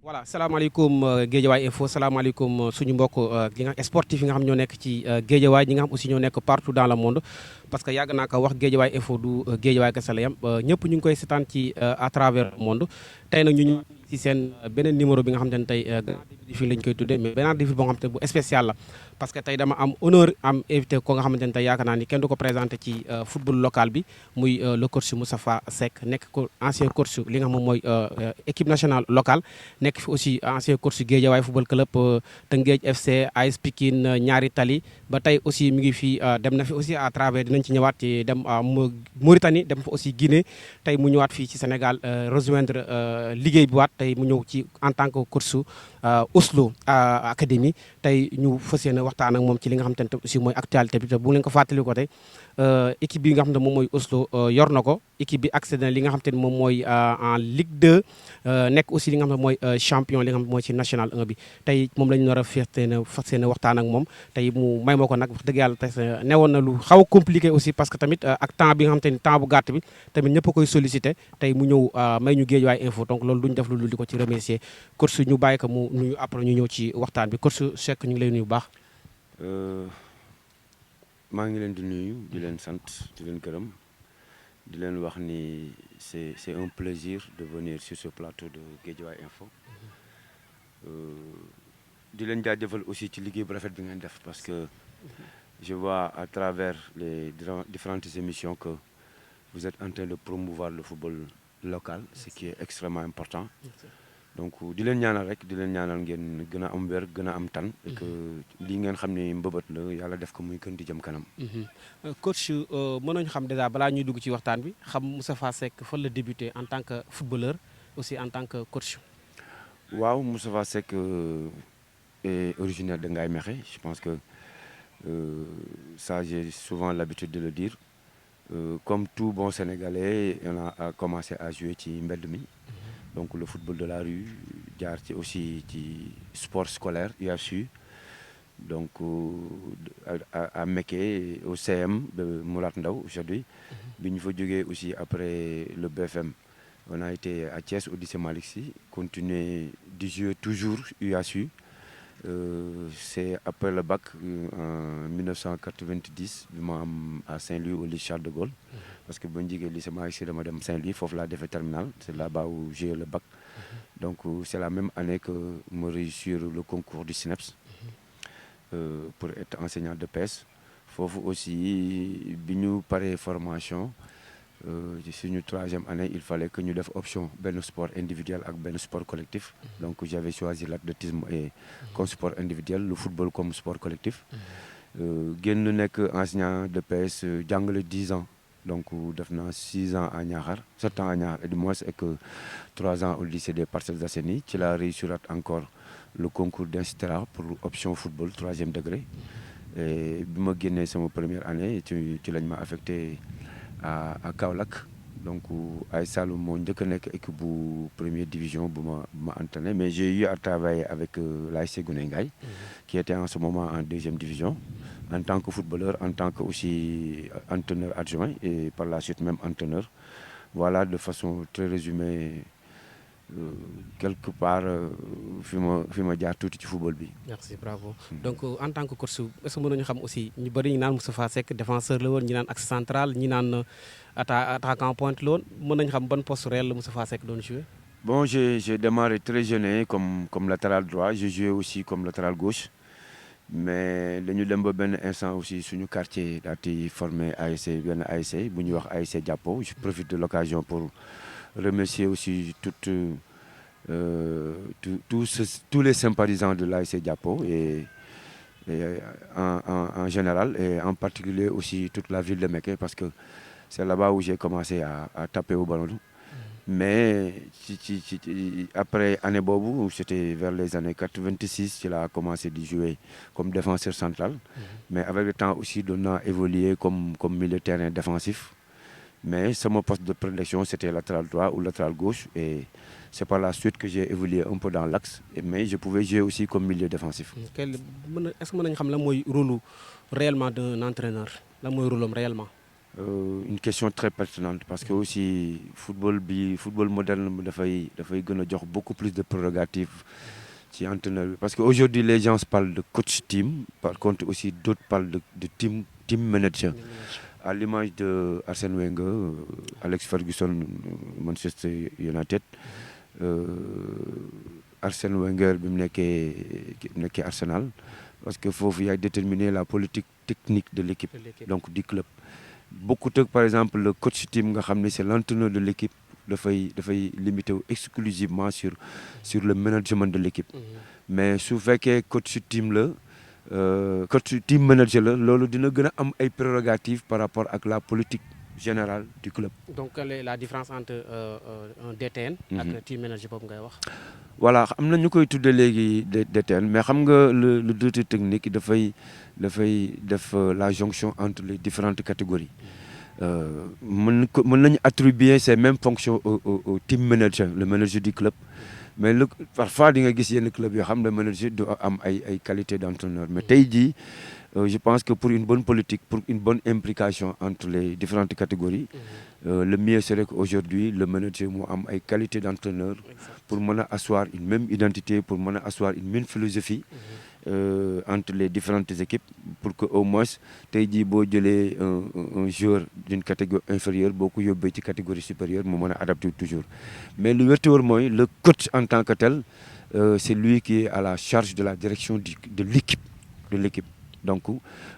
voilà salaamaaleykum Guédiawaye Info salaamaaleykum suñu mbokk yi nga sportif yi nga xam ñoo nekk ci Guédiawaye ñi nga xam aussi ñoo nekk partout dans le monde parce que yàgg naa ko wax Guédiawaye Info du Guédiawaye kese la yam ñëpp ñu ngi koy seetaan ci à travers le monde tey nag ñu ci seen beneen numéro bi nga xamante ne tey grand défi lañ koy tuddee mais beneen défi boo nga xamante ne bu spécial la parce que tey dama am honneur am invité ko nga xamante ne tey yaakaar naa ni kenn du ko présenté ci football local bi muy le coach Moustapha Seck nekk ko ancien coach li nga xam moom mooy équipe nationale locale nekk fi aussi ancien coach Guédiawaye football club Teungueth FC AS Pikine ñaari tali ba tey aussi mi ngi fi dem na fi aussi à travers dinañ ci ñëwaat ci dem Mauritanie dem fa aussi Guinée tey mu ñëwaat fii ci Sénégal rejoindre liggéey bi waat tey mu ñëw ci en tant que coach Oslo Academy tey ñu fas yéene waxtaan ak moom ci li nga xamante ne aussi mooy actualité bi te bu leen ko fàttali ko tey équipe bi nga xam ne moom mooy Oslo yor na ko équipe bi accédé na li nga xamante ne moom mooy en Ligue 2 nekk aussi li nga xam ne mooy champion li nga xam ne mooy ci national 1 bi tey moom la ñu nar a fas yéene waxtaan ak moom tey mu may ma ko nag wax dëgg yàlla tey newoon na lu xaw a compliqué aussi parce que tamit ak temps bi nga xamante ni temps bu gàtt bi tamit ñëpp a koy sollicité tey mu ñëw may ñu Guédiawaye Info donc loolu duñ def lu di ko ci remercier coach ñu bàyyi ko mu nuyu après ñu ñëw ci waxtaan bi coach Seck ñu ngi lay nuyu bu baax. maa ngi leen di nuyu di leen sant di leen gërëm di leen wax ni c'est un plaisir de venir sur ce plateau de Guédiawaye Info di leen jaajëfal aussi ci liggéey bu rafet bi ngeen def parce que je vois à travers les différentes émissions que vous êtes en train de promouvoir le football local ce qui est extrêmement important donc di leen ñaanal rek di leen ñaanal ngeen gën a am wér gën a am tan et que lii ngeen xam ne mbëbët la yàlla def ko muy gën di jëm kanam. coach mën nañu xam déjà balaa ñuy dugg ci waxtaan bi xam Moustapha Seck fan la débuté en tant que footballeur aussi en tant que coach. waaw Moustapha Seck est originaire de Ngaye Mékhé je pense que ça j'ai souvent l'habitude de le dire comme tout bon Sénégalais on a commencé à jouer ci mbedd mi. Donc le football de la rue jaar ci aussi ci sport scolaire UASU donc à Mékhé au CM de Mourad Ndaw aujourd'hui bi ñu fa jógee aussi après le BFM on a été à Thiès au lycée Malick Sy continuer di jouer toujours UASU c'est après le bac en 1990 bi ma am à Saint-Louis au lycée Charles de Gaulle parce que ba ñu jógee lycée Malick Sy dama dem Saint-Louis foofu laa defee terminal c'est là-bas où j'ai le bac donc c'est la même année que me réussir le concours du SNEPS pour être enseignant de PS foofu aussi bi ñu paree formation suñu troisième année il fallait que ñu def option benn sport individuel ak benn sport collectif donc j'avais choisi l'athlétisme et comme sport individuel le football comme sport collectif génn nekk enseignant de PS jàngale 10 ans donc def naa 6 ans à Niakhar 7 ans à Niakhar et du moins et que 3 ans au lycée des Parcelles Assainies ci la réussir encore le concours d'INSTRA pour option football 3e degré et bi ma génnee sama première année ci lañ ma affecté à Kaolack donc ay Saloum moo njëkk a nekk équipe bu première division bu ma entraîné mais j'ai eu à travailler avec l'ASC Guney Ngaye qui était en ce moment en 2e division en tant que footballeur en tant que aussi entraîneur adjoint et par la suite même entraîneur voilà de façon très résumée quelque part fi ma jaar tuuti ci football bi. merci bravo donc en tant que coach est-ce que mën nañu xam aussi ñu bëri ñu naan Moustapha Seck défenseur la woon ñi naan axe central ñi naan attaquant pointe la woon mën nañu xam ban poste réel la Moustapha Seck doon jouer. Bon j'ai démarré très jeune comme latéral droit j'ai joué aussi comme latéral gauche mais dañu dem ba benn instant aussi suñu quartier daa di formé ASC benn ASC bu ñuy wax ASC Diapo je profite de l'occasion pour remercier aussi tous les sympathisants de l'ASC Diapo et en général et en particulier aussi toute la ville de Mékhé parce que c'est là-bas où j'ai commencé à taper au ballon mais après année boobu c'était vers les années 86 ci laa commencé di jouer comme défenseur central mais avec le temps aussi doon naa évoluer comme milieu de terrain défensif mais sama poste de prédilection c'était latéral droit ou latéral gauche et c'est par la suite que j'ai évolué un peu dans l'axe mais je pouvais jouer aussi comme milieu défensif. est-ce que mën nañu xam la mooy rôle réellement d'un entraîneur la mooy rôle am réellement. Une question très pertinente parce que aussi football moderne dafay gën a jox beaucoup plus de prérogatives ci entraîneur bi parce que aujourd'hui les gens parlent de coach team par contre aussi d'autres parlent de team manager à l'image de Arsène Wenger Alex Ferguson Manchester United Arsène Wenger bi mu nekkee Arsenal parce que foofu yaay déterminer la politique technique de l'équipe donc du club beaucoup de par exemple le coach team nga xam ne c'est l'entraîneur de l'équipe dafay limité wu exclusivement sur le management de l'équipe mais su fekkee coach team la coach team manager la loolu dina gën a am ay prérogatives par rapport ak la politique générale du club. Donc la différence entre un DTN ak team manager boobu ngay wax. Voilà am na ñu koy tuddee léegi DTN mais xam nga le directeur technique dafay def la jonction entre les différentes catégories mën nañu attribuer ces mêmes fonctions au team manager le manager du club mais parfois di nga gis yenn club yoo xam ne manager du am ay qualité d'entraîneur mais tey jii je pense que pour une bonne politique pour une bonne implication entre les différentes catégories le mieux serait qu'aujourd'hui le manager mu am ay qualité d'entraîneur pour mën a asseoir une même identité pour mën a asseoir une même philosophie entre les différentes équipes pour que au moins tey jii boo jëlee un joueur d'une catégorie inférieure boo ko yóbbee ci catégorie supérieure mu mën a adapter toujours mais lu wér te wóor mooy le coach en tant que tel c'est lui qui est à la charge de la direction de l'équipe donc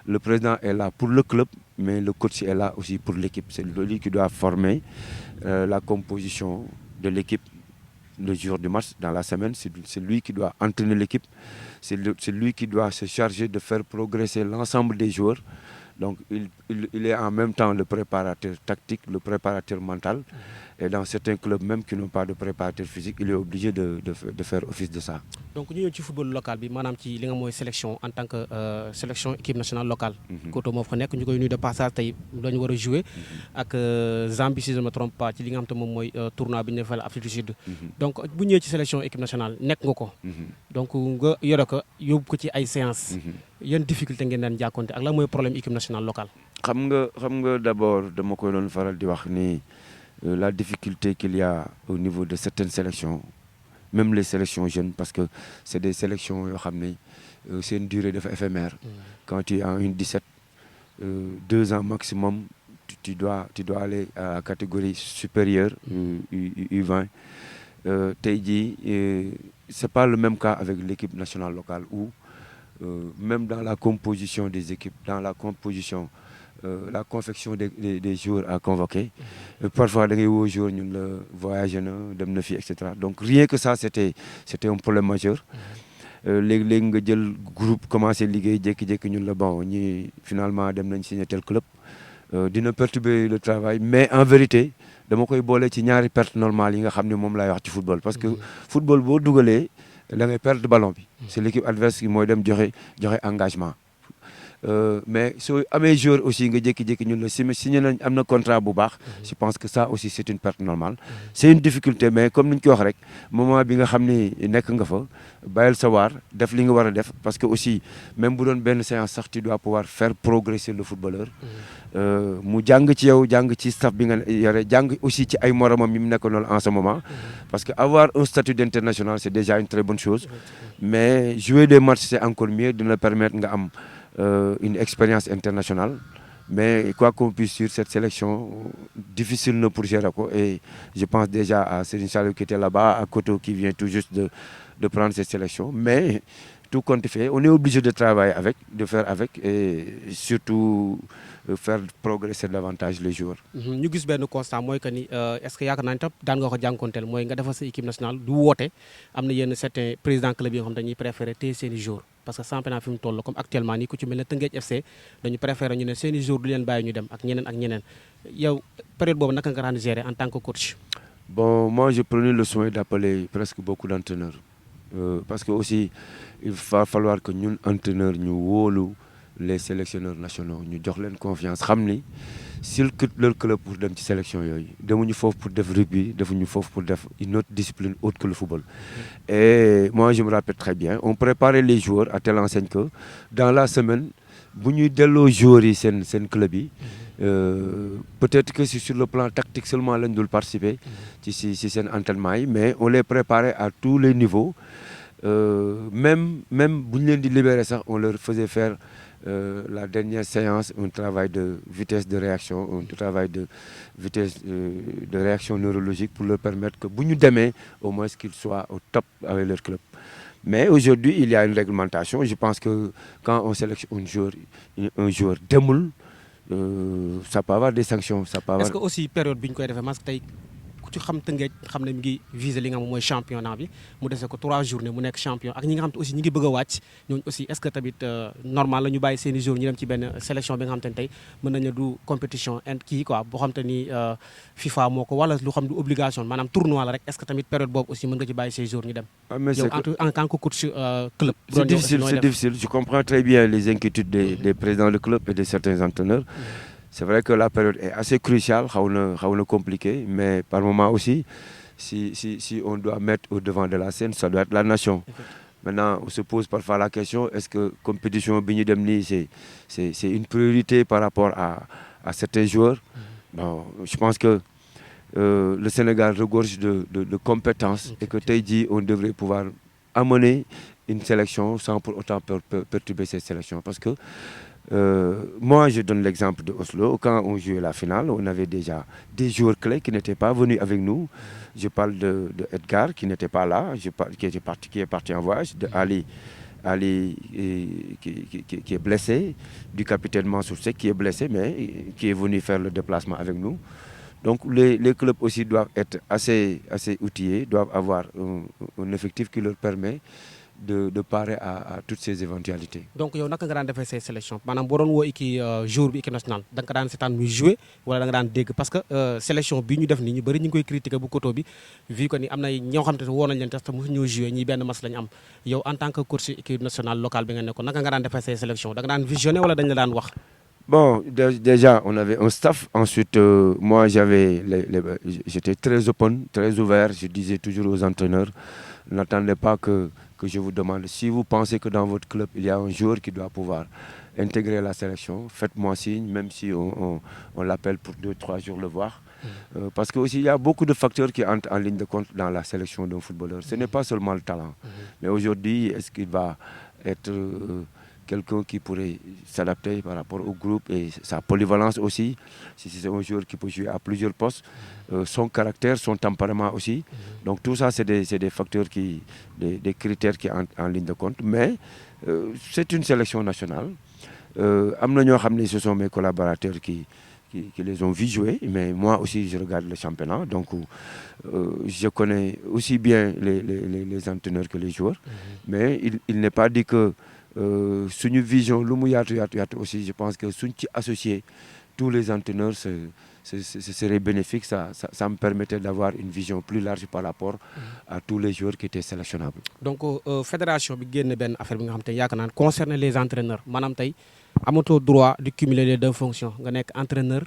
le président est là pour le club mais le coach est là aussi pour l'équipe c'est lui qui doit former la composition de l'équipe le jour du match dans la semaine c'est lui qui doit entraîner l'équipe c'est lui qui doit se charger de faire progresser l'ensemble des joueurs donc il est en même temps le préparateur tactique le préparateur mental et dans certains clubs même qui n'ont pas de préparateur physique il est obligé de faire office de ça. Donc ñu ñëw ci football local bi maanaam ci li nga mooy sélection en tant que sélection équipe nationale locale. Koto moo fa nekk ñu koy nuyu de passage tey dañu war a jouer ak Zambie si je ne me trompe pas ci li nga xam te moom mooy tournoi bi ñu defal Afrique du Sud. Donc bu ñëwee ci sélection équipe nationale nekk nga ko. donc nga yore ko yóbbu ko ci ay séances. yan difficulté ngeen daan jàkkoonte ak lan mooy problème équipe nationale locale. xam nga d'abord dama koy doon faral di wax ni la difficulté qu'il y a au niveau de certaines sélections même les sélections jeunes parce que c'est des sélections yoo xam ne c'est une durée dafa éphémère quand tu es en U17 2 ans maximum tu dois aller à la catégorie supérieure U20 tey jii c'est pas le même cas avec l'équipe nationale locale où même dans la composition des équipes dans la composition la confection des joueurs à convoquer parfois da ngay woo joueur ñun la voyagé na dem na fii et cetera donc rien que ça c'était un problème majeur léegi nga jël groupe commencé liggéey jékki-jékki ñun la bon ñi finalement dem nañ signer tel club dina perturber le travail mais en vérité dama koy boole ci ñaari perte normale yi nga xam ne moom laay wax ci football parce que football boo dugalee da ngay perdre ballon bi c'est l'équipe adverse qui mooy dem joxe engagement mais soo amee joueur aussi nga jékki-jékki ñun la signé nañ am na contrat bu baax je pense que ça aussi c'est une perte normale c'est une difficulté mais comme ni ñu ko wax rek moment bi nga xam ne nekk nga fa bàyyil sa waar def li nga war a def parce que aussi même bu doon benn séance sax tu dois pouvoir faire progresser le footballeur mu jàng ci yow jàng ci staff bi nga yore jàng aussi ci ay moromam yi mu nekk noonu en ce moment parce que avoir un statut d'international c'est déjà une très bonne chose mais jouer des matchs c'est encore mieux dina permettre nga am une expérience internationale mais quoi qu'on puisse dire cette sélection difficile na pour gérer ko et je pense déjà à Serigne Saliou qui était là-bas à Koto qui vient tout juste de prendre cette sélection mais tout compte fait on est obligé de travailler avec de faire avec et surtout faire progresser davantage les joueurs. ñu gis benn constat mooy que ni est-ce que yaakaar naa ni tam daan nga ko jànkonteel mooy nga defal sa équipe nationale du woote am na yenn certains présidents club yoo xam dañuy préférer téye seen i joueurs parce que championnat fi mu toll comme actuellement nii ku ci mel ne Teungueth FC dañu préférer ñu ne seen i joueurs du leen bàyyi ñu dem ak ñeneen yow période boobu naka nga daan gérer en tant que coach. Bon moi je prenais le soin d'appeler presque beaucoup d'entraîneurs parce que aussi il va falloir que ñun entraîneurs ñu wóolu les sélectionneurs nationaux ñu jox leen confiance xam ni s'ils quittent leur club pour dem ci sélection yooyu demuñu foofu pour def rugby defuñu foofu pour def une autre discipline autre que le football et moi je me rappelle très bien on préparait les joueurs à telle enseigne que dans la semaine bu ñuy delloo joueurs yi seen club yi Peut-être que c'est sur le plan tactique seulement lañ dul participer ci seen entraînement yi, mais on les préparait à tous les niveaux. Même bu ñu leen di libérer sax, on leur faisait faire la dernière séance un travail de vitesse de réaction, un travail de vitesse de réaction neurologique pour leur permettre que bu ñu demee au moins qu'ils soient au top avec leur club. Mais aujourd'hui il y a une réglementation. Je pense que quand on sélectionne un joueur demul, ça peut avoir des sanctions, ça peut avoir... Est-ce que aussi période bi ñu koy defee parce que tey ku ci xam Tëngéej xam ne mi ngi viser li nga xam mooy championnat bi mu dese ko 3 journées mu nekk champion ak ñi nga xam te aussi ñi ngi bëgg a wàcc ñooñu aussi est-ce que tamit normal la ñu bàyyi seen i jours ñu dem ci benn sélection bi nga xam te ne tey mën nañu du compétition kii quoi boo xam te ni FIFA moo ko wala lu xam du obligation maanaam tournoi la rek est-ce que tamit période boobu aussi mën nga ci bàyyi ces jours ñu dem yow en tant que coach club. C'est difficile, je comprends très bien les inquiétudes des présidents de club et de certains entraîneurs. C'est vrai que la période est assez cruciale, xaw na compliqué, mais par moment aussi, si on doit mettre au devant de la scène, ça doit être la nation. Maintenant, on se pose parfois la question, est-ce que compétition bi ñu dem nii c'est une priorité par rapport à certains joueurs? Bon, je pense que le Sénégal regorge de compétences et que tey jii on devrait pouvoir amener une sélection sans pour autant perturber cette sélection, parce que moi, je donne l'exemple de Oslo. Quand on jouait la finale, on avait déjà des joueurs clés qui n'étaient pas venus avec nous. Je parle de Edgar qui n'était pas là, qui est parti en voyage, de Ali qui est blessé, du capitaine Mansour Seck qui est blessé, mais qui est venu faire le déplacement avec nous. Donc les clubs aussi doivent être assez outillés, doivent avoir un effectif qui leur permet de parer à toutes ces éventualités. Donc yow naka nga daan defee say sélection maanaam boo doon woo jour bi équipe nationale da nga ko daan seetaan muy jouer wala da nga daan dégg parce que sélection bi ñu def nii ñu bëri ñu ngi koy critiquer bu koto bi vu que ni am na ñoo xam te woo nañ leen te mosu ñoo jouer ñii benn match lañu am yow en tant que coach équipe nationale locale bi nga nekkoon naka nga daan defee say sélection da nga daan visionner wala dañ la daan wax. Bon, déjà, on avait un staff. Ensuite, moi, j'étais très open, très ouvert. Je disais toujours aux entraîneurs, n'attendez pas que je vous demande. Si vous pensez que dans votre club, il y a un joueur qui doit pouvoir intégrer la sélection, faites-moi signe, même si on l'appelle pour 2-3 jours le voir. Parce qu'il y a beaucoup de facteurs qui entrent en ligne de compte dans la sélection d'un footballeur. Ce n'est pas seulement le talent. Mais aujourd'hui, est-ce qu'il va être... quelqu'un qui pourrait s'adapter par rapport au groupe et sa polyvalence aussi, si c'est un joueur qui peut jouer à plusieurs postes, son caractère, son tempérament aussi. Donc tout ça, c'est des facteurs, des critères qui entrent en ligne de compte. Mais c'est une sélection nationale. Ce sont mes collaborateurs qui les ont vus jouer, mais moi aussi je regarde le championnat, donc je connais aussi bien les entraîneurs que les joueurs. Mais il n'est pas dit que suñu vision lu mu yaatu aussi, je pense que suñ ci associé tous les entraîneurs, ce serait bénéfique. Ça me permettait d'avoir une vision plus large par rapport à tous les joueurs qui étaient sélectionnables. Donc fédération bi génn benn affaire bi nga xam te yaakaar naa concerne les entraîneurs maanaam tey amatoo droit de cumuler les deux fonctions nga nekk entraîneur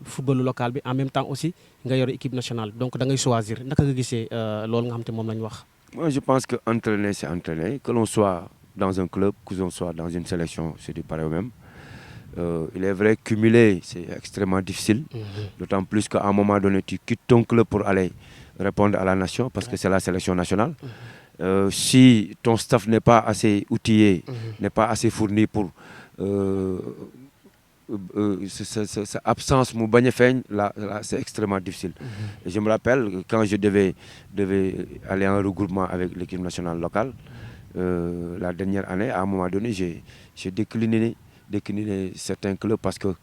football local bi en même temps aussi nga yor équipe nationale, donc da ngay choisir naka nga gisee loolu nga xam te moom la ñu wax. Moi je pense que entraîner c'est entraîner, que l'on soit dans un club, que l'on soit dans une sélection, c'est du pareil au même. Il est vrai, cumuler, c'est extrêmement difficile. D'autant plus qu'à un moment donné, tu quittes ton club pour aller répondre à la nation, parce que c'est la sélection nationale. Si ton staff n'est pas assez outillé, n'est pas assez fourni pour sa absence, là, c'est extrêmement difficile. Et je me rappelle, quand je devais aller en regroupement avec l'équipe nationale locale, la dernière année, à un moment donné, j'ai décliné certains clubs parce que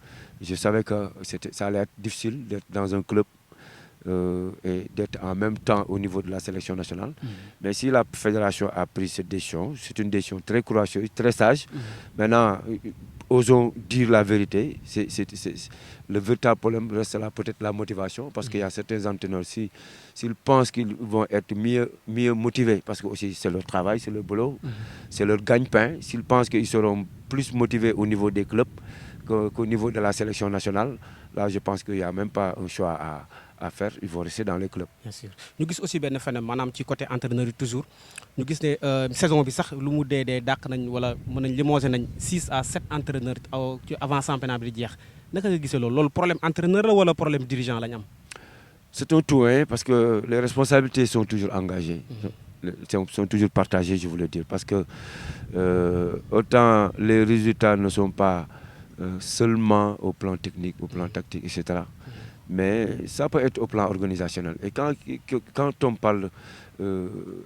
je savais que ça allait être difficile d'être dans un club et d'être en même temps au niveau de la sélection nationale. Mais si la fédération a pris cette décision, c'est une décision très courageuse, très sage. Maintenant, osons dire la vérité. Le véritable problème reste là, peut-être la motivation, parce qu'il y a certains entraîneurs, s'ils pensent qu'ils vont être mieux motivés, parce que aussi c'est leur travail, c'est leur boulot, c'est leur gagne-pain, s'ils pensent qu'ils seront plus motivés au niveau des clubs qu'au niveau de la sélection nationale, là je pense qu'il n'y a même pas un choix à faire, ils vont rester dans les clubs. Bien sûr. Nous avons aussi un phénomène, maanaam ci côté entraîneur toujours. Nous avons ne saison bi sax lu mu dee dàq nañ wala mën nañ limogé nañ 6 à 7 entraîneurs avant championnat bi di jeex naka nga gisee loolu problème entraîneur la wala problème dirigeant lañ am. C'est un tout, hein, parce que les responsabilités sont toujours engagées, sont toujours partagées, je voulais dire. Parce que autant les résultats ne sont pas seulement au plan technique, au plan tactique, etc. Mais ça peut être au plan organisationnel. Et quand on parle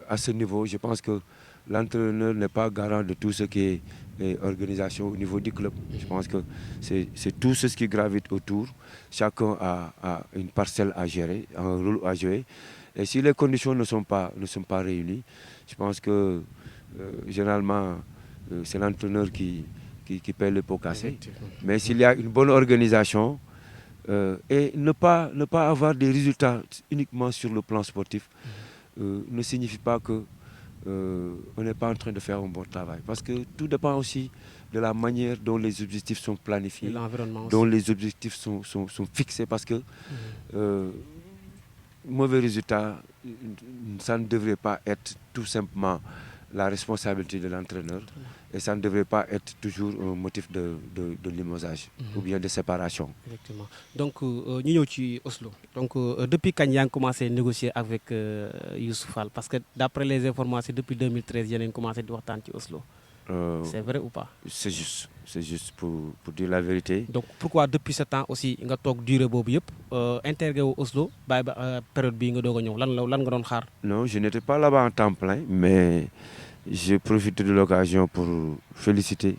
à ce niveau, je pense que l'entraîneur n'est pas garant de tout ce qui est organisation au niveau du club. Je pense que c'est tout ce qui gravite autour. Chacun a une parcelle à gérer, un rôle à jouer. Et si les conditions ne sont pas réunies, je pense que généralement, c'est l'entraîneur qui paie le pot cassé. Mais s'il y a une bonne organisation, et ne pas avoir des résultats uniquement sur le plan sportif ne signifie pas que on n'est pas en train de faire un bon travail. Parce que tout dépend aussi de la manière dont les objectifs sont planifiés, dont les objectifs sont fixés. Parce que mauvais résultat, ça ne devrait pas être tout simplement la responsabilité de l'entraîneur et ça ne devrait pas être toujours un motif de limogeage ou bien de séparation. Effectivement. Donc, nous sommes à Oslo. Donc, depuis quand vous avez commencé à négocier avec Youssouf Fall? Parce que d'après les informations, depuis 2013, vous avez commencé à discuter à Oslo. C'est vrai ou pas? C'est juste pour dire la vérité. Donc, pourquoi depuis ce temps aussi, vous avez duré intégré au Oslo, période où vous avez fait? Non, je n'étais pas là-bas en temps plein, mais je profite de l'occasion pour féliciter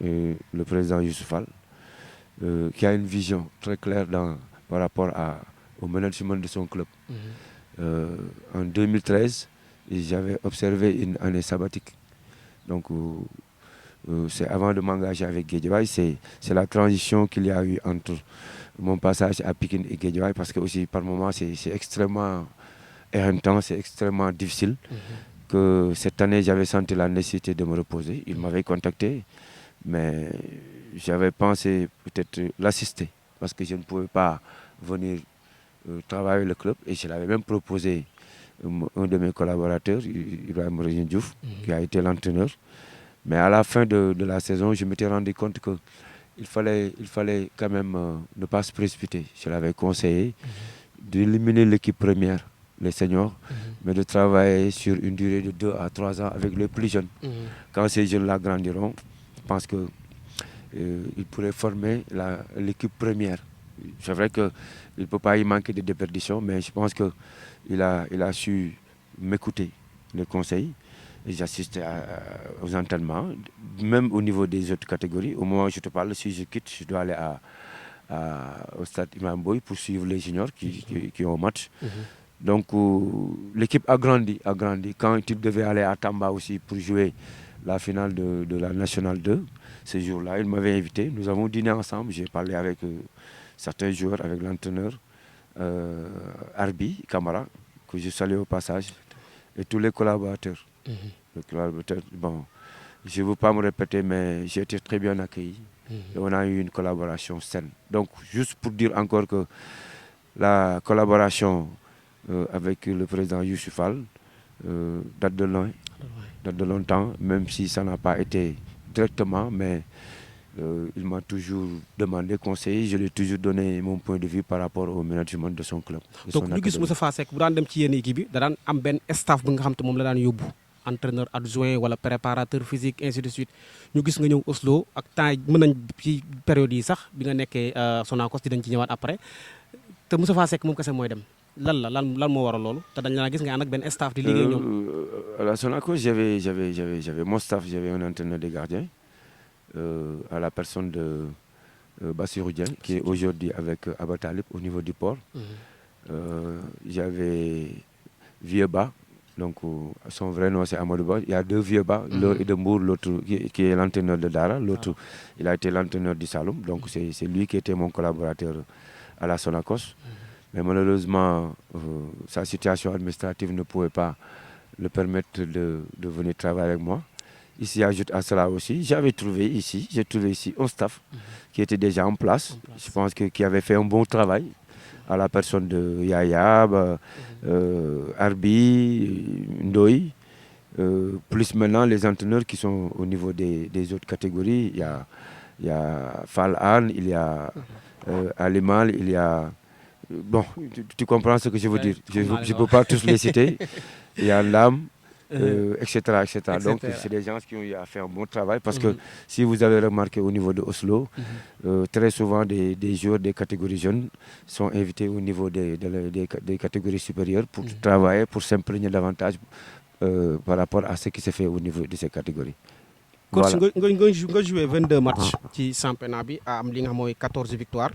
le président Youssouf Fall, qui a une vision très claire par rapport au management de son club. En 2013, j'avais observé une année sabbatique. Donc, c'est avant de m'engager avec Guédiawaye, c'est la transition qu'il y a eu entre mon passage à Pikine et Guédiawaye, parce que aussi par moments c'est extrêmement éreintant, c'est extrêmement difficile. Que cette année j'avais senti la nécessité de me reposer. Il m'avait contacté, mais j'avais pensé peut-être l'assister, parce que je ne pouvais pas venir travailler le club, et je l'avais même proposé un de mes collaborateurs, Ibrahim Régine Diouf, qui a été l'entraîneur. Mais à la fin de la saison, je m'étais rendu compte qu'il fallait quand même ne pas se précipiter. Je l'avais conseillé d'éliminer l'équipe première, les seniors, mais de travailler sur une durée de 2 à 3 ans avec les plus jeunes. Quand ces jeunes-là grandiront, je pense qu'ils pourraient former l'équipe première. C'est vrai qu'il ne peut pas y manquer de déperdition, mais je pense qu'il a su m'écouter, les conseils. Et j'assiste aux entraînements, même au niveau des autres catégories. Au moment où je te parle, si je quitte, je dois aller au stade Imam Boy pour suivre les juniors qui ont match. Donc l'équipe a grandi. Quand il devait aller à Tamba aussi pour jouer la finale de la Nationale 2, ce jour-là, il m'avait invité. Nous avons dîné ensemble. J'ai parlé avec certains joueurs, avec l'entraîneur Arbi Kamara, que je salue au passage, et tous les collaborateurs. Bon, je ne veux pas me répéter, mais j'ai été très bien accueilli. Et on a eu une collaboration saine. Donc, juste pour dire encore que la collaboration avec le président Youssouf Fall date de longtemps, même si ça n'a pas été directement, mais il m'a toujours demandé conseil. Je lui ai toujours donné mon point de vue par rapport au management de son club. Donc, nous avons Moustapha Seck, bu daan dem ci yenn équipe yi da daan am benn staff bi nga xam te moom la daan yóbbu entraîneur adjoint wala préparateur physique ainsi de suite. ñu gis nga ñëw Oslo ak temps mën nañ ci période yi sax bi nga nekkee Sonacos di dañ ci ñëwaat après te Moustapha Seck moom kese mooy dem lan moo waral loolu te dañ la gis nga ànd ak benn staff di liggéey ñoom. À la Sonacos, j'avais mon staff, j'avais un entraîneur des gardiens à la personne de Bassirou Dieng, qui est aujourd'hui avec Abba Talib au niveau du port. J'avais Vieba, donc son vrai nom c'est Amadou Ba. Il y a deux Vieba, l'un est de Mbour, l'autre qui est l'entraîneur de Dara, l'autre il a été l'entraîneur du Saloum. Donc c'est lui qui était mon collaborateur à la Sonacos. Mais malheureusement, sa situation administrative ne pouvait pas le permettre de venir travailler avec moi. Ici, ajoute à cela aussi, j'ai trouvé ici un staff qui était déjà en place. Je pense qui avait fait un bon travail à la personne de Yaya, Arbi, Ndoye, plus maintenant les entraîneurs qui sont au niveau des autres catégories. Il y a il y a Fall Anne, il y a Alimal, il y a... Bon, tu comprends ce que je veux dire. Je ne peux pas tous les citer. Il y a Lam, etc., etc. Donc, c'est des gens qui ont eu à faire un bon travail parce que si vous avez remarqué au niveau de Oslo, très souvent des joueurs des catégories jeunes sont invités au niveau des catégories supérieures pour travailler, pour s'imprégner davantage par rapport à ce qui se fait au niveau de ces catégories. Coach, nga joué 22 matchs ci championnat bi am li nga xam mooy 14 victoires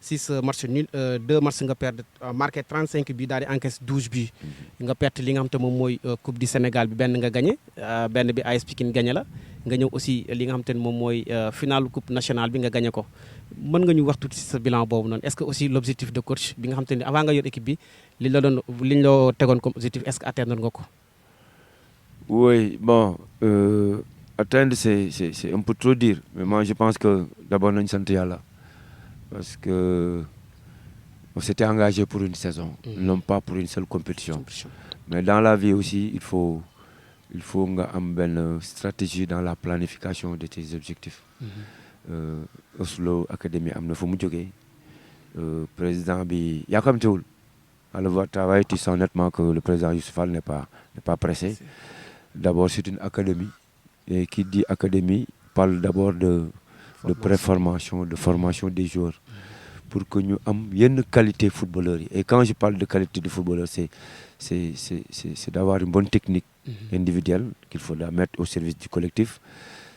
6 matchs nuls 2 matchs nga perdre marqué 35 buts daal di encaisse 12 buts nga perte li nga xam te moom mooy coupe du Sénégal bi benn nga gagné benn bi AS Pikine gagné la nga ñëw aussi li nga xam te ne moom mooy finale coupe nationale bi nga gagné ko mën nga ñu wax tuuti ci sa bilan boobu noonu est-ce que aussi l'objectif de coach bi nga xam te ne avant nga yor équipe bi li ñu la tegoon comme objectif est-ce que atteindre nga ko. Oui, bon, atteindre c'est un peu trop dire, mais moi je pense que d'abord nous sommes là parce que on s'était engagé pour une saison, non pas pour une seule compétition. Mais dans la vie aussi, il faut une stratégie dans la planification de tes objectifs. Oslo Academy amna fu mu joggé président bi yakamtewul à le voir travailler, tu sens nettement que le président Youssouf Fall n'est pas pressé. D'abord c'est une académie et qui dit académie parle d'abord de préformation, de formation des joueurs pour que nous ayons une qualité footballeur. Et quand je parle de qualité de footballeur, c'est d'avoir une bonne technique individuelle qu'il faut mettre au service du collectif.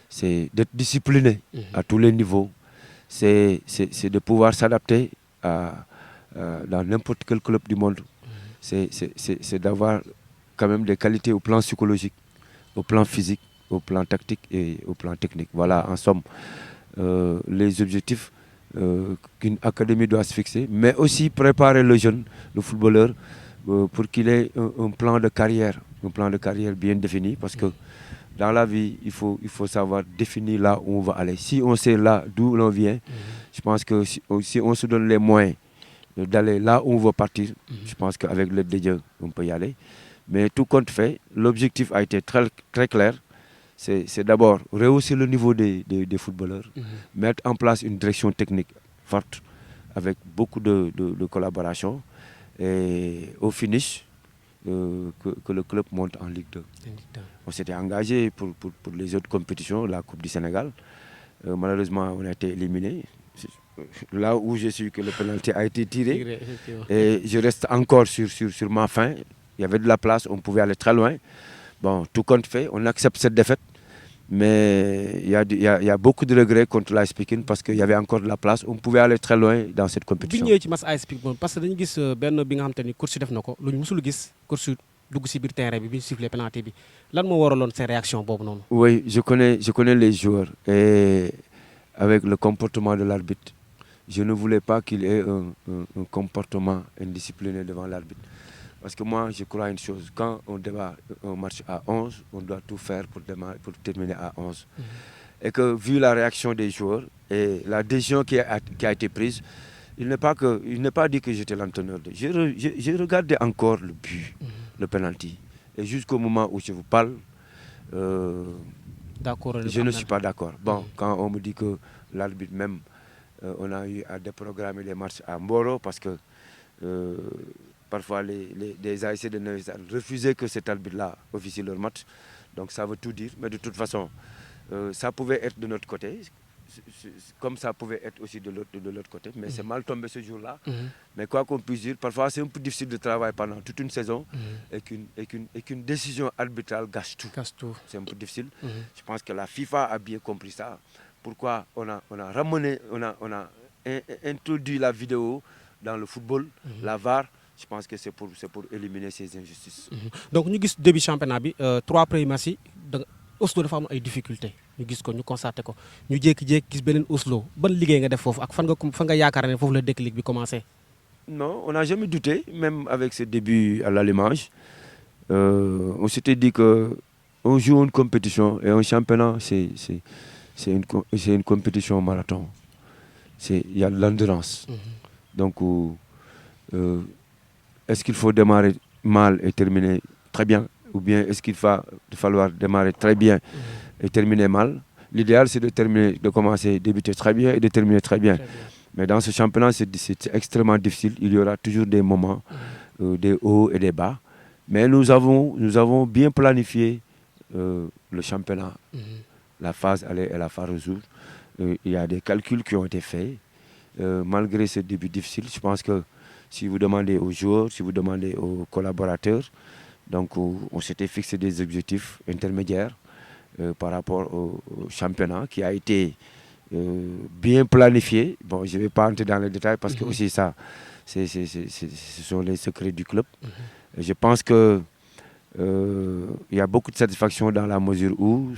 C'est d'être discipliné à tous les niveaux. C'est de pouvoir s'adapter dans n'importe quel club du monde. C'est d'avoir quand même des qualités au plan psychologique, au plan physique, au plan tactique et au plan technique. Voilà, en somme, les objectifs qu'une académie doit se fixer, mais aussi préparer le jeune, le footballeur, pour qu'il ait un plan de carrière bien défini, parce que dans la vie, il faut savoir définir là où on va aller. Si on sait là d'où l'on vient, je pense que si on se donne les moyens d'aller là où on veut partir, je pense qu'avec l'aide de Dieu, on peut y aller. Mais tout compte fait, l'objectif a été très, très clair. C'est d'abord rehausser le niveau des footballeurs, mettre en place une direction technique forte avec beaucoup de collaboration et au finish, que le club monte en Ligue 2. On s'était engagé pour les autres compétitions, la Coupe du Sénégal. Malheureusement, on a été éliminé. Là où je suis, que le pénalty a été tiré. Et je reste encore sur ma faim. Il y avait de la place, on pouvait aller très loin. Bon, tout compte fait, on accepte cette défaite. Mais il y a beaucoup de regrets contre l'AS Pikine parce qu'il y avait encore de la place. On pouvait aller très loin dans cette compétition. Bi ñëwee ci match AS Pikine parce que dañu gis benn bi nga xam te ni coach def na ko lu ñu mësul gis coach dugg si biir terrain bi ñu sifflé penalty bi lan moo waraloon ces réactions boobu noonu. Oui, je connais les joueurs et avec le comportement de l'arbitre, je ne voulais pas qu'il ait un comportement indiscipliné devant l'arbitre. Parce que moi, je crois une chose, quand on démarre un match à 11, on doit tout faire pour terminer à 11. Et que vu la réaction des joueurs et la décision qui a été prise, il n'est pas dit que j'étais l'entraîneur. J'ai regardé encore le but, le penalty. Et jusqu'au moment où je vous parle, je ne suis pas d'accord. Bon, quand on me dit que l'arbitre même, on a eu à déprogrammer les matchs à Mboro parce que parfois les ASC de Neuilly refusaient que cet arbitre-là officie leur match. Donc ça veut tout dire. Mais de toute façon, ça pouvait être de notre côté, comme ça pouvait être aussi de l'autre côté. Mais c'est mal tombé ce jour-là. Mais quoi qu'on puisse dire, parfois c'est un peu difficile de travailler pendant toute une saison et qu'une décision arbitrale gâche tout. C'est un peu difficile. Je pense que la FIFA a bien compris ça. Pourquoi on a introduit la vidéo dans le football, la VAR. Je pense que c'est pour éliminer ces injustices. Donc nous avons début championnat bi 3 premiers matchs Oslo dafa am ay difficultés ñu gis ko ñu constaté ko ñu jékki-jékki gis beneen Oslo ban liggéey nga def foofu ak fan nga yaakaar ne foofu la déclic bi commencé. Non, on n'a jamais douté, même avec ce début à l'Allemagne. On s'était dit que on joue une compétition et un championnat c'est une compétition marathon. Il y a de l'endurance. Donc est-ce qu'il faut démarrer mal et terminer très bien ou bien est-ce qu'il va falloir démarrer très bien et terminer mal? L'idéal, c'est de commencer, débuter très bien et de terminer très bien. Mais dans ce championnat, c'est extrêmement difficile. Il y aura toujours des moments, des hauts et des bas. Mais nous avons bien planifié le championnat, la phase aller et la phase retour. Il y a des calculs qui ont été faits. Malgré ce début difficile, je pense que si vous demandez aux joueurs, si vous demandez aux collaborateurs, donc on s'était fixé des objectifs intermédiaires par rapport au championnat qui a été bien planifié. Bon, je ne vais pas entrer dans les détails parce que aussi ça, ce sont les secrets du club. Et je pense que il y a beaucoup de satisfaction dans la mesure où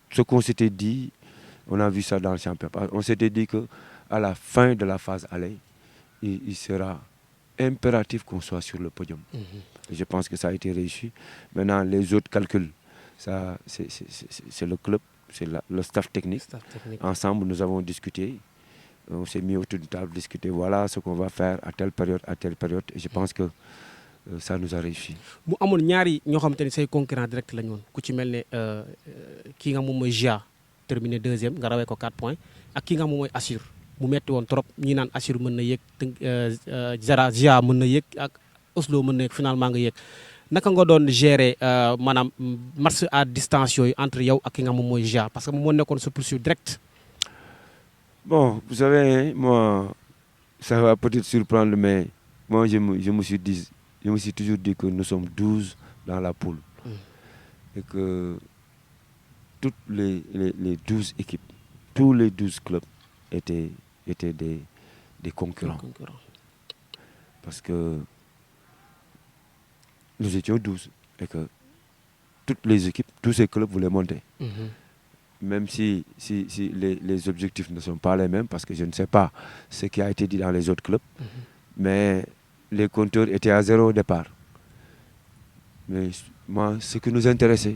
ce qu'on s'était dit, on a vu ça dans le championnat. On s'était dit qu'à la fin de la phase aller, il sera impératif qu'on soit sur le podium. Et je pense que ça a été réussi. Maintenant, les autres calculs, ça, c'est le club, c'est le staff technique. Ensemble, nous avons discuté. On s'est mis autour d'une table, discuter. Voilà ce qu'on va faire à telle période, à telle période. Et je pense que ça nous a réussi. mu amoon ñaari ñoo xamante ni say concurrent direct lañu woon ku ci mel ne kii nga moom mooy GIA terminé deuxième nga rawee ko 4 points ak ki nga moom mooy Assur mu metti woon trop ñi naan Assur mën na yéeg GIA mën na yéeg ak Oslo mën na yéeg finalement nga yéeg naka nga doon gérer maanaam match à distance yooyu entre yow ak ki nga moom mooy GIA parce que moom moo nekkoon sa poursuite direct. Bon, vous savez, moi, ça va peut-être surprendre, mais moi, je me suis toujours dit que nous sommes 12 dans la poule. Et que toutes les 12 équipes, tous les 12 clubs étaient des concurrents. Parce que nous étions 12 et que toutes les équipes, tous ces clubs voulaient monter. Même si les objectifs ne sont pas les mêmes, parce que je ne sais pas ce qui a été dit dans les autres clubs, mais les compteurs étaient à 0 au départ. Mais moi, ce qui nous intéressait,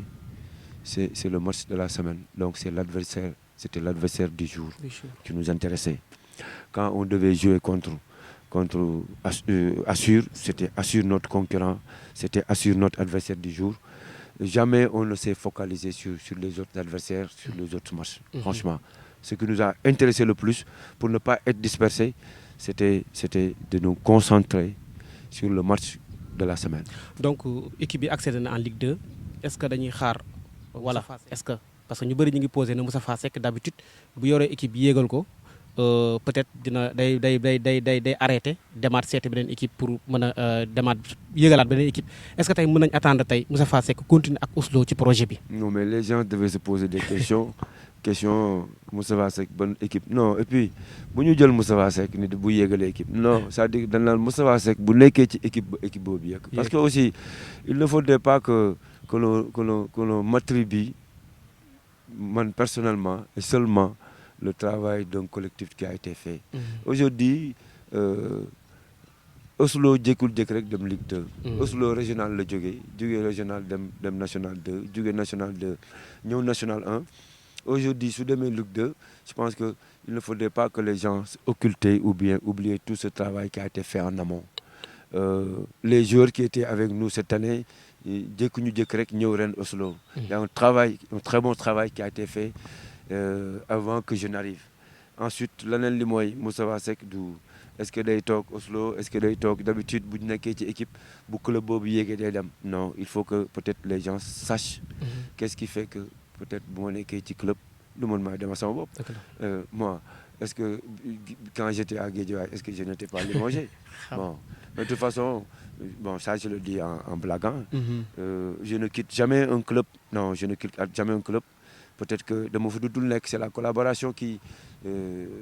c'est le match de la semaine. Donc c'était l'adversaire du jour qui nous intéressait. Quand on devait jouer contre Assur, c'était Assur notre concurrent, c'était Assur notre adversaire du jour. Jamais on ne s'est focalisé sur les autres adversaires, sur les autres matchs. Franchement, ce qui nous a intéressé le plus, pour ne pas être dispersés, c'était de nous concentrer sur le match de la semaine. Donc, l'équipe bi accédé en Ligue 2, est-ce que dañuy xaar voilà, est-ce que parce que ñu bari ñu ngi posé na Moustapha Seck d'habitude bu yoré équipe bi yégal ko peut-être dina day arrêter demaat seeti beneen équipe pour mën a demaat yégalaat beneen équipe est-ce que tey mën nañ attendre tey Moustapha Seck continuer ak Oslo ci projet bi. Non, mais les gens devaient se poser des questions. Moustapha Seck bonne équipe non et puis bu ñu jël Moustapha Seck ni bu yégalee équipe non c'est-à-dire dañ naan Moustapha Seck bu nekkee ci équipe boobu yegg. Parce que aussi il ne faudrait pas que l'on m'attribue man personnellement et seulement le travail d'un collectif qui a été fait. Aujourd'hui Oslo jékkul jékk rek dem Ligue 2. Oslo régional la jógee régional dem national 2 jógee national 2 ñëw national 1. Aujourd'hui, sous demain Ligue 2, je pense qu'il ne faudrait pas que les gens occultent ou bien oublient tout ce travail qui a été fait en amont. Les joueurs qui étaient avec nous cette année, Oslo. Il y a un très bon travail qui a été fait avant que je n'arrive. Ensuite, l'année limoy Moustapha Seck est-ce que day tok Oslo, est-ce que day tok d'habitude bu nekké ci équipe bu club bobu yégué day dem. Non, il faut que peut-être les gens sachent qu'est-ce qui fait que peut-être bu ma nekkee ci club lu mën maa dema sama bopp. Moi, est-ce que quand j'étais à Guédiawaye, est-ce que je n'étais pas limogé? Bon, de toute façon, bon, ça je le dis en blaguant. Je ne quitte jamais un club. Non, je ne quitte jamais un club. Peut-être que de mon c'est la collaboration qui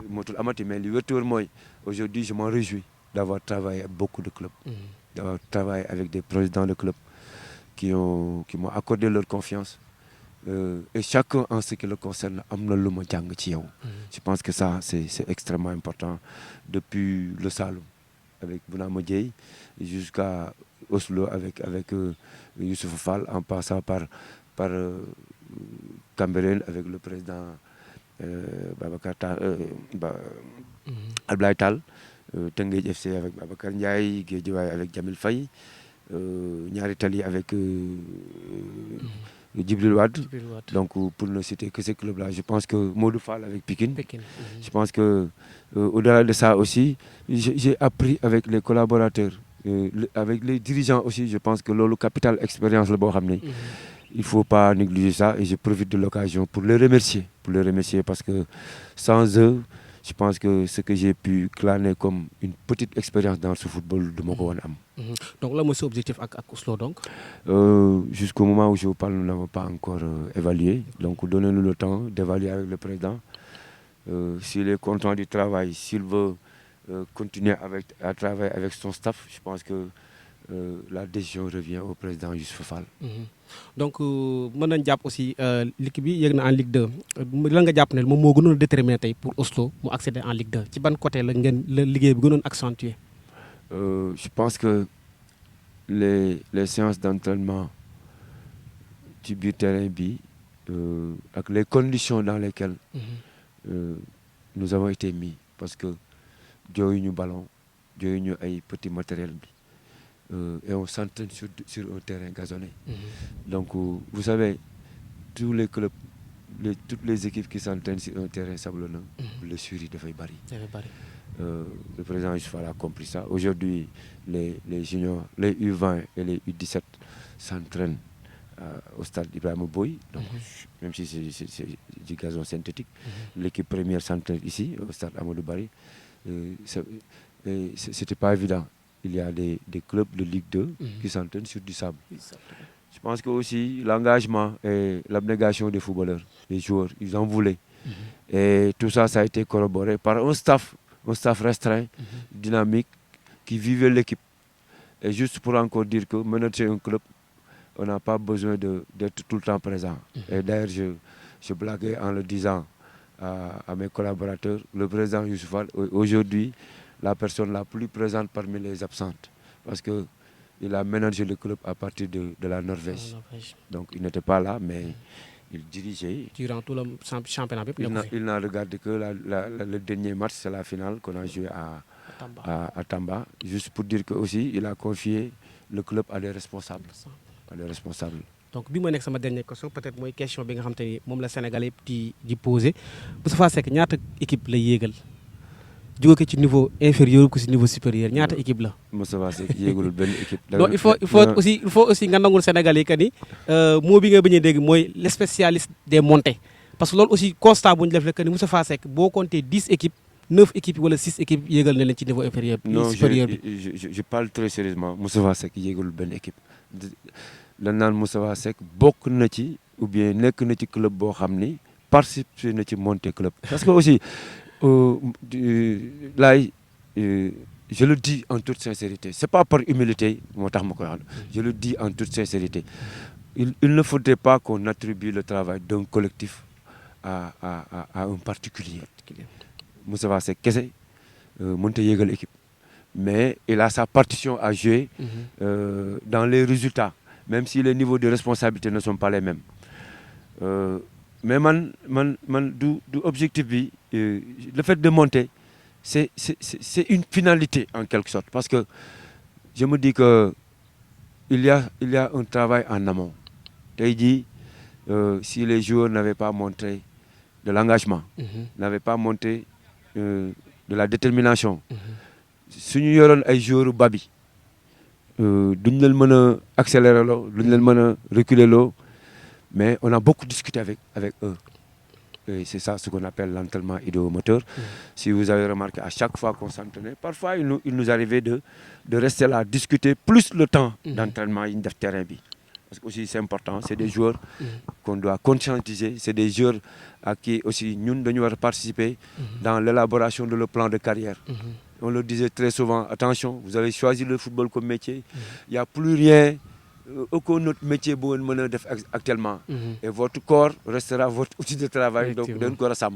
motul amati, mais aujourd'hui je m'en réjouis d'avoir travaillé avec beaucoup de clubs, d'avoir travaillé avec des présidents de clubs qui m'ont accordé leur confiance. Et chacun en ce qui le concerne je pense que ça c'est extrêmement important depuis le Saloum avec Bounama Dieye jusqu'à Oslo avec Youssouf Fall en passant par Cambérène avec le président Babacar Ablaye Tall, Teungueth FC avec Babacar Ndiaye, Guédiawaye avec Jamil Faye, Niary Tally avec Djibril Wade. Donc pour ne citer que ces clubs-là, je pense que Modou Fall avec Pikine. Je pense que au-delà de ça aussi, j'ai appris avec les collaborateurs, avec les dirigeants aussi. Je pense que le capital expérience le bon ramener. Il ne faut pas négliger ça et je profite de l'occasion pour les remercier. Parce que sans eux, je pense que ce que j'ai pu claner comme une petite expérience dans ce football de mon am. Donc là, c'est objectif avec Oslo donc jusqu'au moment où je vous parle, nous n'avons pas encore évalué. Donc donnez-nous le temps d'évaluer avec le président. S'il est content du travail, s'il veut continuer à travailler avec son staff, je pense que la décision revient au président Youssouf Fall. Donc mën nañ jàpp aussi l'équipe bi yéeg na en Ligue 2 lan nga jàpp ne moom moo gënoon déterminé tey pour Oslo mu accéder en Ligue 2 ci ban côté la ngeen la liggéey bi gënoon accentué. Je pense que les séances d'entraînement ci biir terrain bi ak les conditions dans lesquelles nous avons été mis parce que jooyuñu ballon jooyuñu ay petit matériel bi et on s'entraîne sur un terrain gazonné. Donc vous savez tous les clubs toutes les équipes qui s'entraînent sur un terrain sablonneux le suri dafay bari. Le président Youssouf Fall a compris ça. Aujourd'hui les juniors, les U20 et les U17 s'entraînent au stade Ibrahima Boye, donc même si c'est du gazon synthétique. L'équipe première s'entraîne ici au stade Amadou Barry. C'était pas évident. Il y a des clubs de Ligue 2 qui s'entraînent sur du sable. Je pense que aussi l'engagement et l'abnégation des footballeurs, des joueurs, ils en voulaient. Et tout ça, ça a été corroboré par un staff restreint, dynamique, qui vivait l'équipe. Et juste pour encore dire que manager un club, on n'a pas besoin d'être tout le temps présent. Et d'ailleurs, je blaguais en le disant à mes collaborateurs, le président Youssouf Fall, aujourd'hui, la personne la plus présente parmi les absentes. Parce qu'il a managé le club à partir de la Norvège. Donc il n'était pas là, mais il dirigeait. Durant tout le championnat. Il n'a regardé que le dernier match, c'est la finale qu'on a joué à Tamba. Juste pour dire que aussi, il a confié le club à des responsables. Donc bi ma nekk sama dernière question peut-être mooy question bi nga xam te ni moom la Sénégalais yëpp di posé Moustapha Seck ñaata équipe la yéegal jóge ko ci niveau inférieur ko ci niveau supérieur ñaata équipe la. Moustapha Seck yéegalul benn équipe. donc il faut aussi nga nangul Sénégalais yi que ni moo bi nga bañ a dégg mooy le spécialiste des montées parce que loolu aussi constat bu ñu def la que ni Moustapha Seck boo compté 10 équipes 9 équipes wala 6 équipes yéegal na leen ci niveau inférieur. non supérieur bi. je parle très sérieusement Moustapha Seck yéegalul benn équipe. dañ naan Moustapha Seck bokk na ci ou bien nekk na ci club boo xam ni participer na ci monter club. parce que aussi laay je le dis en toute sincérité c'est pas par humilité moo tax ma koy wax je le dis en toute sincérité il ne faudrait pas qu'on attribue le travail d'un collectif à un particulier. Moustapha Seck kese mënut a yéegal équipe mais il a sa partition à jouer dans les résultats. Même si les niveaux de responsabilité ne sont pas les mêmes. Mais du objectif bi le fait de monter c'est une finalité en quelque sorte parce que je me dis que il y a un travail en amont. Tey jii si les joueurs n'avaient pas montré de l'engagement, n'avaient pas montré de la détermination, suñu yoroon ay joueurs babi duñ leen mën a accélérer loo duñ leen mën a reculer loo mais on a beaucoup discuté avec eux et c'est ça ce qu'on appelle l'entraînement idéomoteur. Si vous avez remarqué à chaque fois qu'on s'entraînait parfois il nous arrivait de rester là discuter plus le temps d'entraînement yi ñu def terrain bi parce que aussi c'est important c'est des joueurs qu'on doit conscientiser c'est des joueurs à qui aussi ñun dañu war a participer dans l'élaboration de leur plan de carrière. On le disait très souvent, attention, vous avez choisi le football comme métier. Il n'y a plus rien, aucun autre métier que vous pouvez faire actuellement. Et votre corps restera votre outil de travail. Donc, d'un corps à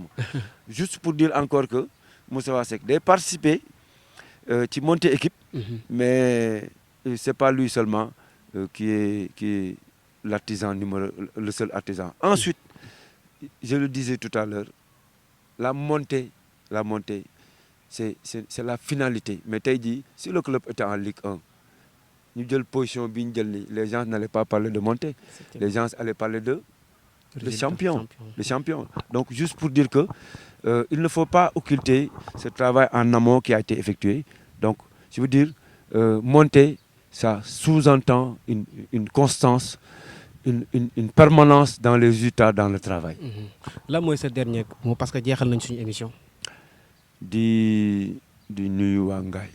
juste pour dire encore que Moustapha Seck a participé à monter équipe, mais ce n'est pas lui seulement qui est l'artisan le seul artisan. Ensuite, je le disais tout à l'heure, la montée, c'est la finalité. Mais tey jii si le club était en Ligue 1 ñu jël position bi ñu jël ni les gens n'allaient pas parler de montée, les gens allaient parler de champion. Le champion. Donc juste pour dire que il ne faut pas occulter ce travail en amont qui a été effectué. Donc je veux dire, monter, ça sous-entend une constance, une permanence dans les résultats, dans le travail. Là, moi, c'est le dernier mot parce que j'ai une émission. Di nuyu waa Ngaye.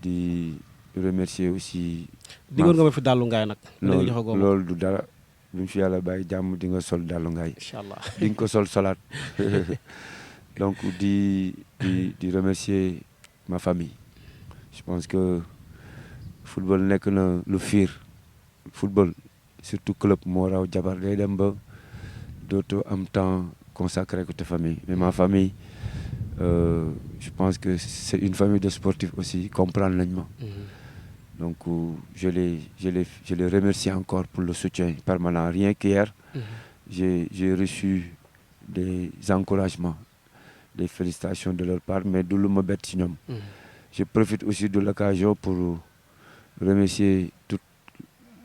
Di remercier aussi. Digoon nga ma fi dalu Ngaye nag. loolu du dara. bi mu fi yàlla bàyyi jàmm di nga sol dalu Ngaye. Incha allah di nga ko sol solaat. Donc di remercier ma famille. Je pense que football nekk na lu fiir. Football surtout club moo raw jabar day dem ba dootoo am temps consacré ko ta famille. Mais ma famille, je pense que c'est une famille de sportifs aussi, comprendre nañ ma. Donc je les remercie encore pour le soutien permanent. Rien qu'hier, j'ai reçu des encouragements, des félicitations de leur part, mais du lu ma bett ci ñoom. Je profite aussi de l'occasion pour remercier toute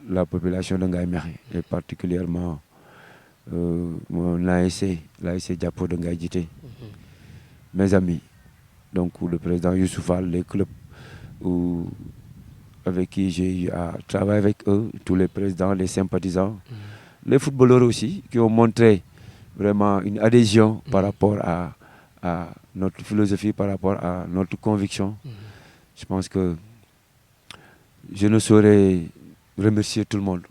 la population de Ngaye Mékhé et particulièrement mon ASC, l'ASC Jàppo de Ngaye Djité, mes amis, donc le président Youssouf Fall, les clubs avec qui j'ai eu à travailler avec eux, tous les présidents, les sympathisants, les footballeurs aussi, qui ont montré vraiment une adhésion par rapport à notre philosophie, par rapport à notre conviction. Je pense que je ne saurais remercier tout le monde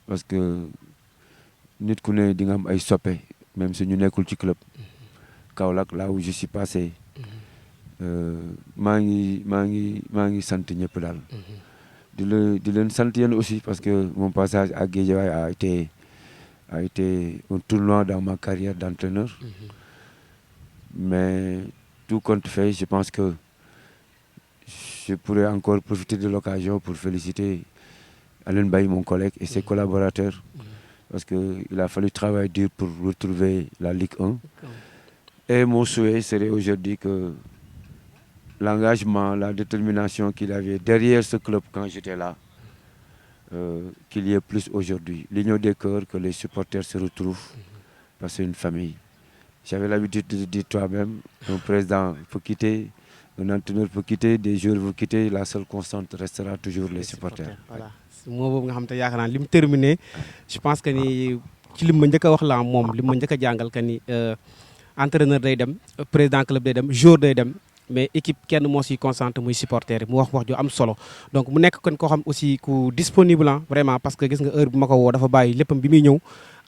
parce que nit ku ne di nga am ay soppe, même si ñu nekkul ci club. Kaolack, là où je suis passé, maa ngi sant ñëpp daal. di leen sant yéen aussi parce que mon passage à Guédiawaye a été un tournant dans ma carrière d'entraîneur. Mais tout compte fait, je pense que je pourrais encore profiter de l'occasion pour féliciter Alain Baye, mon collègue, et ses collaborateurs, parce qu'il a fallu travailler dur pour retrouver la Ligue 1. Et mon souhait serait aujourd'hui que l'engagement, la détermination qu'il avait derrière ce club quand j'étais là, qu'il y ait plus aujourd'hui. L'union des cœurs, que les supporters se retrouvent, parce que c'est une famille. J'avais l'habitude de dire toi-même, un président peut quitter, un entraîneur peut quitter, des joueurs vont quitter, la seule constante restera toujours les supporters. Voilà. moo boobu nga xam te yaakaar naa li mu terminé, je pense que ni ci li ma njëkk a wax la moom li ma njëkk a jàngal que ni entraîneur day dem, président club day dem, joueur day dem, mais équipe kenn moo siy concentré muy supporter yi mu wax ju am solo. Donc mu nekk kon koo xam aussi ku disponible vraiment, parce que gis nga heure bi ma ko woo dafa bàyyi léppam bi muy ñëw.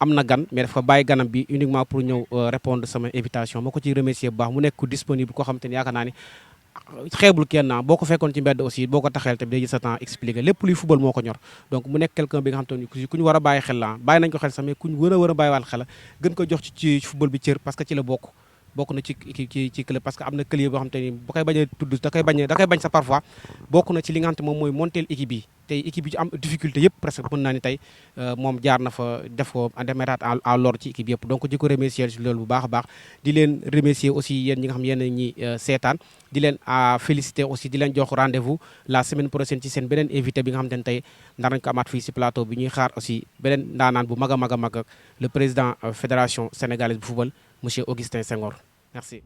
Am na gan mais dafa bàyyi ganam bi uniquement pour ñëw répondre sama invitation ma ko ciy remercier bu baax mu nekk ku disponible koo xam te ni yaakaar naa ni xeebul kenn boo ko fekkoon ci mbedd aussi boo ko taxeel tamit day jël sa temps expliquer lépp luy football moo ko ñor. Donc mu nekk quelqu'un bi nga xam te ni ku ñu war a bàyyi xel la bàyyi nañ ko xel sax mais ku ñu war a bàyyiwaal xel la gën ko jox ci football bi cër parce que ci la bokk na ci club parce que am na club boo xam te ni bu koy bañ a tudd da koy bañ sa parfois bokk na ci li nga xam te moom mooy monter équipe yi tey équipe yi ci am difficulté yëpp presque mën naa ni tey moom jaar na fa def ko démarrage à l'ordre ci équipe yëpp donc di ko remercier ci loolu bu baax a baax di leen remercier aussi yéen ñi nga xam yéen ñi seetaan di leen féliciter aussi di leen jox rendez-vous la semaine prochaine ci seen beneen invité bi nga xam te ne tey ndar nañ ko amaat fii si plateau bi ñuy xaar aussi beneen ndaanaan bu mag a mag le président fédération sénégalaise bu football monsieur Augustin Senghor merci.